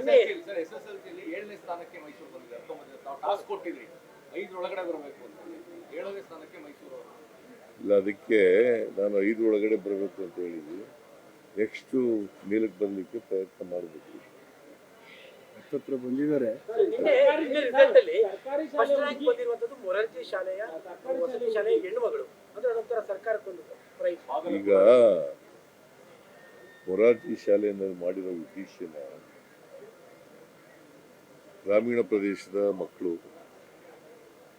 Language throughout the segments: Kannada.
ಸರ್ SSLC 7ನೇ ಸ್ಥಾನಕ್ಕೆ ಮೈಸೂರು ಬಂದಿದೆ. 19 ತಾವು ಟಾಸ್ಕ್ ಕೊಟ್ಟಿದ್ರಿ 5 ಒಳಗಡೆ ಬರಬೇಕು ಅಂತ. 7ನೇ ಸ್ಥಾನಕ್ಕೆ ಮೈಸೂರು. ಇಲ್ಲ, ಅದಕ್ಕೆ ನಾನು 5 ಒಳಗಡೆ ಬರಬೇಕು ಅಂತ ಹೇಳಿದ್ವಿ. ನೆಕ್ಸ್ಟು ಮೇಲಕ್ಕೆ ಬರಲಿಕ್ಕೆ ಪ್ರಯತ್ನ ಮಾಡಬೇಕು. ಹತ್ರ ಬಂದಿದ್ದಾರೆ. ಈಗ ಮೊರಾರ್ಜಿ ಶಾಲೆಯಲ್ಲಿ ಮಾಡಿರೋ ಉದ್ದೇಶನ ಗ್ರಾಮೀಣ ಪ್ರದೇಶದ ಮಕ್ಕಳು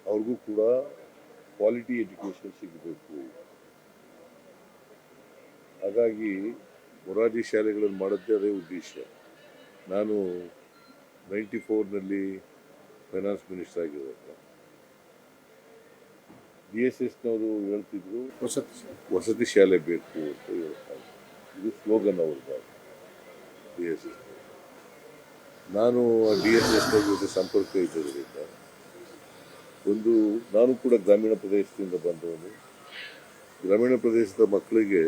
ಅವ್ರಿಗೂ ಕೂಡ ಕ್ವಾಲಿಟಿ ಎಜುಕೇಶನ್ ಸಿಗಬೇಕು. ಹಾಗಾಗಿ ಮೊರಾರ್ಜಿ ಶಾಲೆಗಳನ್ನು ಮಾಡೋದೇ ಅದೇ ಉದ್ದೇಶ. ನಾನು 94ನಲ್ಲಿ ಫೈನಾನ್ಸ್ ಮಿನಿಸ್ಟರ್ ಆಗಿರುವಾಗ DSSನವರು ಹೇಳ್ತಿದ್ರು ವಸತಿ ಶಾಲೆ ಬೇಕು ಅಂತ ಹೇಳ್ತಾರೆ. ಇದು ಸ್ಲೋಗನ್ ಅವ್ರದ್ದು DSS. ನಾನು DSSನವ್ರ ಜೊತೆ ಸಂಪರ್ಕ ಇದ್ದದರಿಂದ ನಾನು ಕೂಡ ಗ್ರಾಮೀಣ ಪ್ರದೇಶದಿಂದ ಬಂದವನು. ಗ್ರಾಮೀಣ ಪ್ರದೇಶದ ಮಕ್ಕಳಿಗೆ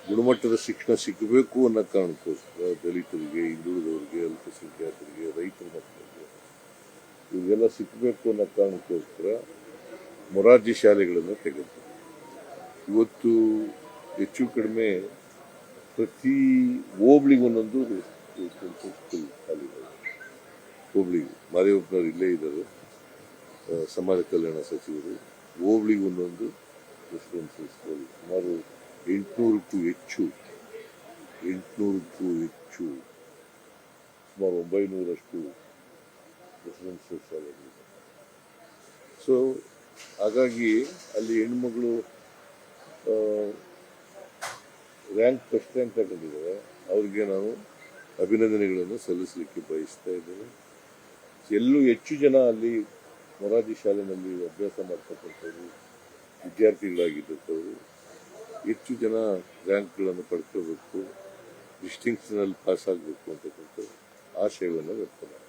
ಗುಣಮಟ್ಟದ ಶಿಕ್ಷಣ ಸಿಗಬೇಕು ಅನ್ನೋ ಕಾರಣಕ್ಕೋಸ್ಕರ ದಲಿತರಿಗೆ, ಹಿಂದುಳಿದವರಿಗೆ, ಅಲ್ಪಸಂಖ್ಯಾತರಿಗೆ, ರೈತರ ಮಕ್ಕಳಿಗೆ ಇವೆಲ್ಲ ಸಿಗಬೇಕು ಅನ್ನೋ ಕಾರಣಕ್ಕೋಸ್ಕರ ಮೊರಾರ್ಜಿ ಶಾಲೆಗಳನ್ನು ತೆಗೆದು ಇವತ್ತು ಹೆಚ್ಚು ಕಡಿಮೆ ಪ್ರತಿ ಹೋಬಳಿಗೆ ಒಂದೊಂದು ಸ್ಕೂಲ್ ಶಾಲೆಗಳು. ಹೋಬಳಿಗೆ ಮಾದೇವಪ್ಪನವ್ರು ಇಲ್ಲೇ ಇದ್ದಾರೆ, ಸಮಾಜ ಕಲ್ಯಾಣ ಸಚಿವರು. ಹೋಬಳಿಗೆ ಒಂದೊಂದು ರೆಸಿಡೆನ್ಷಿಯಲ್ ಸ್ಕೂಲ್ ಸುಮಾರು 800ಕ್ಕೂ ಹೆಚ್ಚು ಸುಮಾರು 900ರಷ್ಟು ರೆಸಿಡೆನ್ಷಿಯಲ್ ಶಾಲೆಗಳಿದೆ. ಸೊ ಹಾಗಾಗಿ ಅಲ್ಲಿ ಹೆಣ್ಮಗಳು ಫಸ್ಟ್ ರ್ಯಾಂಕ್ ತಗೊಂಡಿದ್ದಾರೆ. ಅವ್ರಿಗೆ ನಾನು ಅಭಿನಂದನೆಗಳನ್ನು ಸಲ್ಲಿಸಲಿಕ್ಕೆ ಬಯಸ್ತಾ ಇದ್ದೇನೆ. ಎಲ್ಲೂ ಹೆಚ್ಚು ಜನ ಅಲ್ಲಿ ಮೊರಾರ್ಜಿ ಶಾಲೆಯಲ್ಲಿ ಅಭ್ಯಾಸ ಮಾಡ್ತಕ್ಕಂಥವ್ರು, ವಿದ್ಯಾರ್ಥಿಗಳಾಗಿದ್ದಂಥವ್ರು ಹೆಚ್ಚು ಜನ ರ್ಯಾಂಕ್ಗಳನ್ನು ಪಡ್ಕೋಬೇಕು, ಡಿಸ್ಟಿಂಕ್ಷನಲ್ಲಿ ಪಾಸ್ ಆಗಬೇಕು ಅಂತಕ್ಕಂಥ ಆಶಯವನ್ನು ವ್ಯಕ್ತ ಮಾಡ್ತಾರೆ.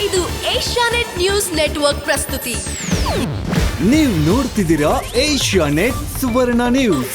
ಇದು ಏಷ್ಯಾನೆಟ್ ನ್ಯೂಸ್ ನೆಟ್ವರ್ಕ್ ಪ್ರಸ್ತುತಿ. ನೀವು ನೋಡ್ತಿದ್ದೀರಾ ಏಷ್ಯಾನೆಟ್ ಸುವರ್ಣ ನ್ಯೂಸ್.